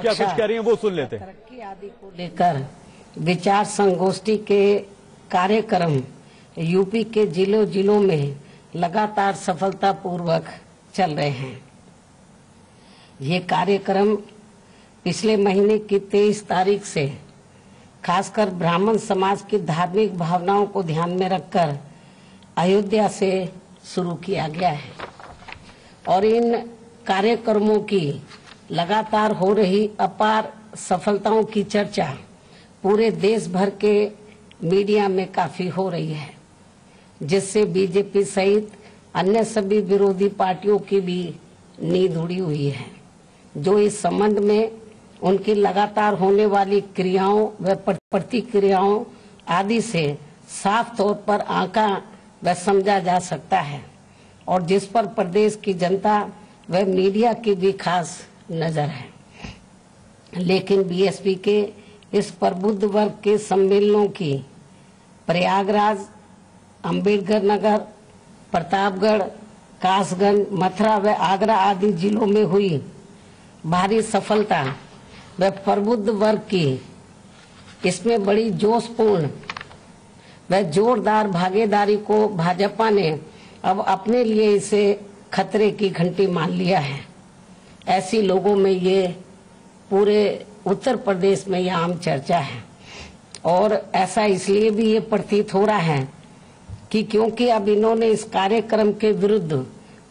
क्या कुछ कह रही हैं वो सुन लेते हैं। तरक्की आदि को लेकर विचार संगोष्ठी के कार्यक्रम यूपी के जिलों में लगातार सफलतापूर्वक चल रहे हैं। ये कार्यक्रम पिछले महीने की 23 तारीख से खासकर ब्राह्मण समाज की धार्मिक भावनाओं को ध्यान में रखकर अयोध्या से शुरू किया गया है और इन कार्यक्रमों की लगातार हो रही अपार सफलताओं की चर्चा पूरे देश भर के मीडिया में काफी हो रही है, जिससे बीजेपी सहित अन्य सभी विरोधी पार्टियों की भी नींद उड़ी हुई है, जो इस संबंध में उनकी लगातार होने वाली क्रियाओं व प्रतिक्रियाओं आदि से साफ तौर पर आंका व समझा जा सकता है और जिस पर प्रदेश की जनता व मीडिया की भी खास नजर है। लेकिन बीएसपी के इस प्रबुद्ध वर्ग के सम्मेलनों की प्रयागराज, अंबेडकर नगर, प्रतापगढ़, कासगंज, मथुरा व आगरा आदि जिलों में हुई भारी सफलता व प्रबुद्ध वर्ग की इसमें बड़ी जोशपूर्ण व जोरदार भागीदारी को भाजपा ने अब अपने लिए इसे खतरे की घंटी मान लिया है। ऐसी लोगों में ये पूरे उत्तर प्रदेश में ये आम चर्चा है और ऐसा इसलिए भी ये प्रतीत हो रहा है कि क्योंकि अब इन्होंने इस कार्यक्रम के विरुद्ध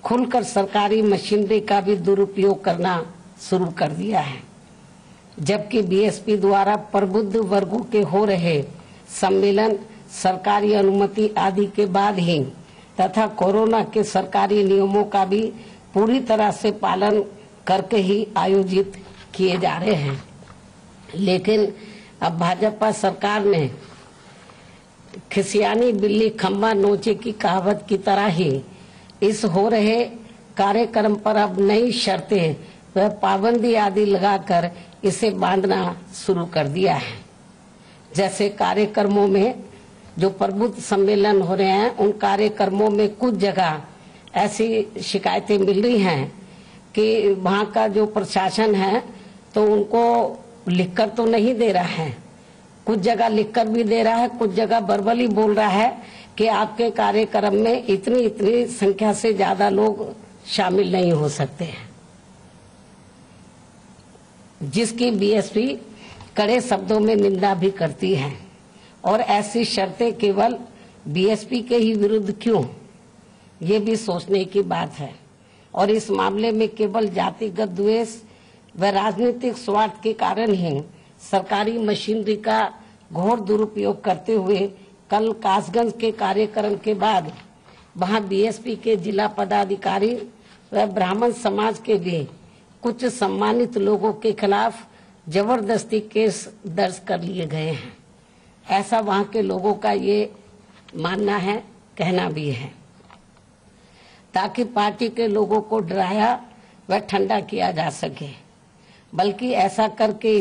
खुलकर सरकारी मशीनरी का भी दुरुपयोग करना शुरू कर दिया है, जबकि बीएसपी द्वारा प्रबुद्ध वर्गों के हो रहे सम्मेलन सरकारी अनुमति आदि के बाद ही तथा कोरोना के सरकारी नियमों का भी पूरी तरह से पालन करके ही आयोजित किए जा रहे हैं। लेकिन अब भाजपा सरकार ने खिसियानी बिल्ली खम्बा नोचे की कहावत की तरह ही इस हो रहे कार्यक्रम पर अब नई शर्तें व पाबंदी आदि लगाकर इसे बांधना शुरू कर दिया है। जैसे कार्यक्रमों में जो प्रबुद्ध सम्मेलन हो रहे हैं, उन कार्यक्रमों में कुछ जगह ऐसी शिकायतें मिल रही हैं कि वहाँ का जो प्रशासन है तो उनको लिखकर तो नहीं दे रहा है, कुछ जगह लिखकर भी दे रहा है, कुछ जगह वर्बली बोल रहा है कि आपके कार्यक्रम में इतनी संख्या से ज्यादा लोग शामिल नहीं हो सकते हैं, जिसकी बीएसपी कड़े शब्दों में निंदा भी करती है। और ऐसी शर्तें केवल बीएसपी के ही विरुद्ध क्यों, ये भी सोचने की बात है। और इस मामले में केवल जातिगत द्वेष व राजनीतिक स्वार्थ के कारण ही सरकारी मशीनरी का घोर दुरुपयोग करते हुए कल कासगंज के कार्यक्रम के बाद वहां बीएसपी के जिला पदाधिकारी व ब्राह्मण समाज के भी कुछ सम्मानित लोगों के खिलाफ जबरदस्ती केस दर्ज कर लिए गए हैं। ऐसा वहां के लोगों का ये मानना है, कहना भी है, ताकि पार्टी के लोगों को डराया व ठंडा किया जा सके। बल्कि ऐसा करके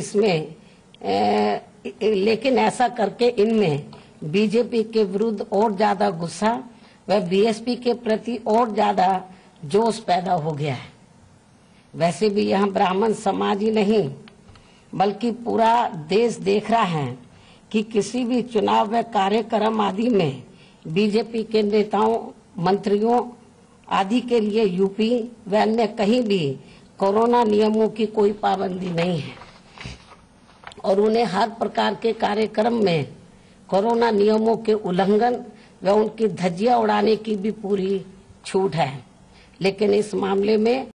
लेकिन ऐसा करके इनमें बीजेपी के विरुद्ध और ज्यादा गुस्सा व बीएसपी के प्रति और ज्यादा जोश पैदा हो गया है। वैसे भी यहाँ ब्राह्मण समाज ही नहीं बल्कि पूरा देश देख रहा है कि किसी भी चुनाव व कार्यक्रम आदि में बीजेपी के नेताओं, मंत्रियों आदि के लिए यूपी व अन्य कहीं भी कोरोना नियमों की कोई पाबंदी नहीं है और उन्हें हर प्रकार के कार्यक्रम में कोरोना नियमों के उल्लंघन व उनकी धज्जियां उड़ाने की भी पूरी छूट है। लेकिन इस मामले में